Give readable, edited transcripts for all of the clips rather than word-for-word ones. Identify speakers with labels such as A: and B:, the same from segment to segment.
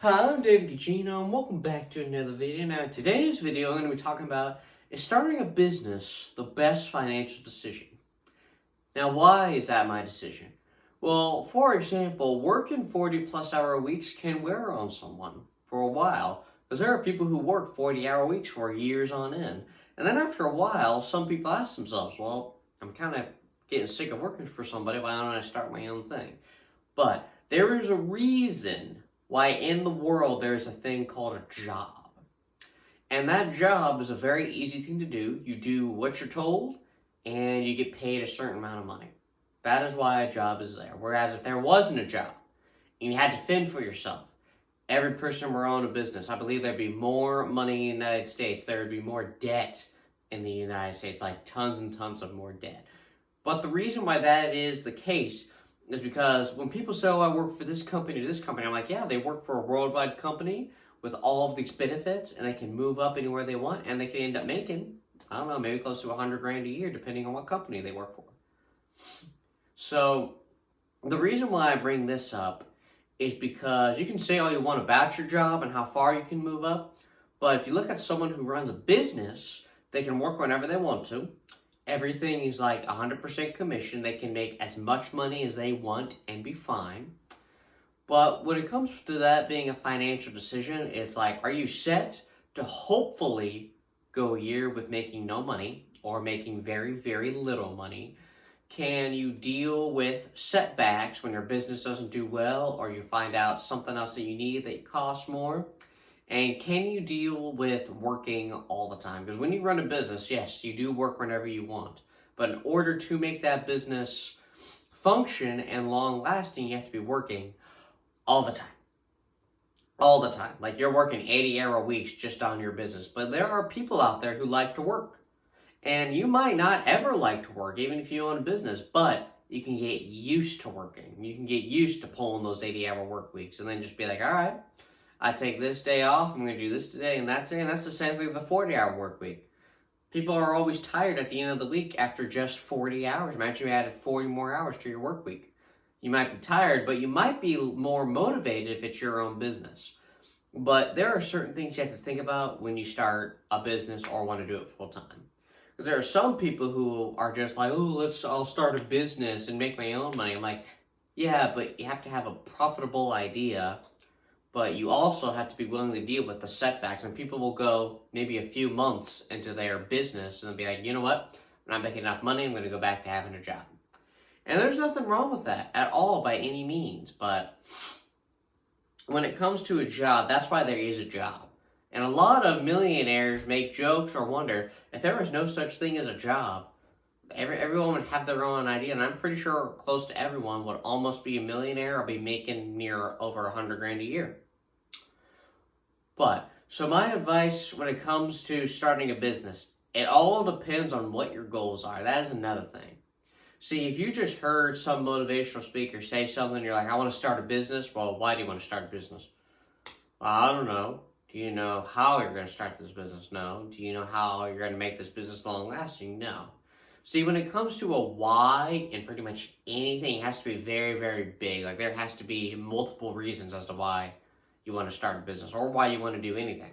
A: Hi, I'm David Gugino, and welcome back to another video. Now, in today's video, I'm going to be talking about, is starting a business the best financial decision? Now, why is that my decision? Well, for example, working 40-plus-hour weeks can wear on someone for a while, because there are people who work 40-hour weeks for years on end. And then after a while, some people ask themselves, well, I'm kind of getting sick of working for somebody, why don't I start my own thing? But there is a reason why in the world there's a thing called a job. And that job is a very easy thing to do. You do what you're told and you get paid a certain amount of money. That is why a job is there. Whereas if there wasn't a job and you had to fend for yourself, every person were own a business, I believe there'd be more money in the United States. There would be more debt in the United States, like tons and tons of more debt. But the reason why that is the case is because when people say, oh, I work for this company to this company, I'm like, yeah, they work for a worldwide company with all of these benefits, and they can move up anywhere they want, and they can end up making, I don't know, maybe close to $100,000 a year, depending on what company they work for. So the reason why I bring this up is because you can say all you want about your job and how far you can move up, but if you look at someone who runs a business, they can work whenever they want to. Everything is like 100% commission. They can make as much money as they want and be fine. But when it comes to that being a financial decision, it's like, are you set to hopefully go a year with making no money or making very, very little money? Can you deal with setbacks when your business doesn't do well or you find out something else that you need that costs more? And can you deal with working all the time? Because when you run a business, yes, you do work whenever you want. But in order to make that business function and long lasting, you have to be working all the time. All the time. Like you're working 80-hour weeks just on your business. But there are people out there who like to work. And you might not ever like to work, even if you own a business. But you can get used to working. You can get used to pulling those 80-hour work weeks. And then just be like, all right, I take this day off, I'm going to do this today and that's it. And that's the same thing with the 40-hour work week. People are always tired at the end of the week after just 40 hours. Imagine you added 40 more hours to your work week. You might be tired, but you might be more motivated if it's your own business. But there are certain things you have to think about when you start a business or want to do it full time. Because there are some people who are just like, oh, I'll start a business and make my own money. I'm like, yeah, but you have to have a profitable idea. But you also have to be willing to deal with the setbacks. And people will go maybe a few months into their business and they'll be like, you know what? I'm not making enough money. I'm going to go back to having a job. And there's nothing wrong with that at all by any means. But when it comes to a job, that's why there is a job. And a lot of millionaires make jokes or wonder if there was no such thing as a job, everyone would have their own idea, and I'm pretty sure close to everyone would almost be a millionaire or be making near over $100,000 a year. But, so my advice when it comes to starting a business, it all depends on what your goals are. That is another thing. See, if you just heard some motivational speaker say something, you're like, I want to start a business. Well, why do you want to start a business? Well, I don't know. Do you know how you're going to start this business? No. Do you know how you're going to make this business long lasting? No. See, when it comes to a why in pretty much anything, it has to be very, very big. Like there has to be multiple reasons as to why you want to start a business or why you want to do anything.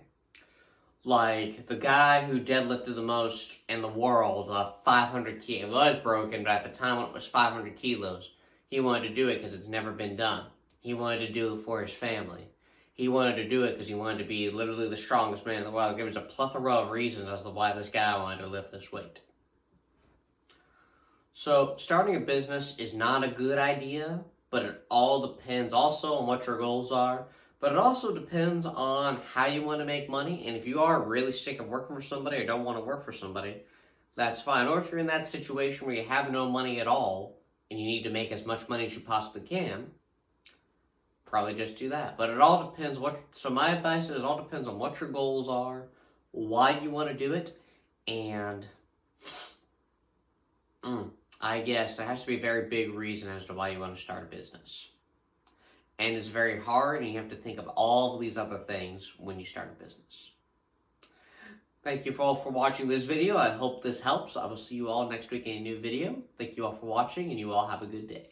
A: Like the guy who deadlifted the most in the world, 500 kilos. It was broken, but at the time when it was 500 kilos, he wanted to do it because it's never been done. He wanted to do it for his family. He wanted to do it because he wanted to be literally the strongest man in the world. There was a plethora of reasons as to why this guy wanted to lift this weight. So starting a business is not a good idea, but it all depends also on what your goals are. But it also depends on how you want to make money. And if you are really sick of working for somebody or don't want to work for somebody, that's fine. Or if you're in that situation where you have no money at all and you need to make as much money as you possibly can, probably just do that. But it all depends so my advice is it all depends on what your goals are, why you want to do it, and I guess there has to be a very big reason as to why you want to start a business. And it's very hard, and you have to think of all of these other things when you start a business. Thank you all for watching this video. I hope this helps. I will see you all next week in a new video. Thank you all for watching, and you all have a good day.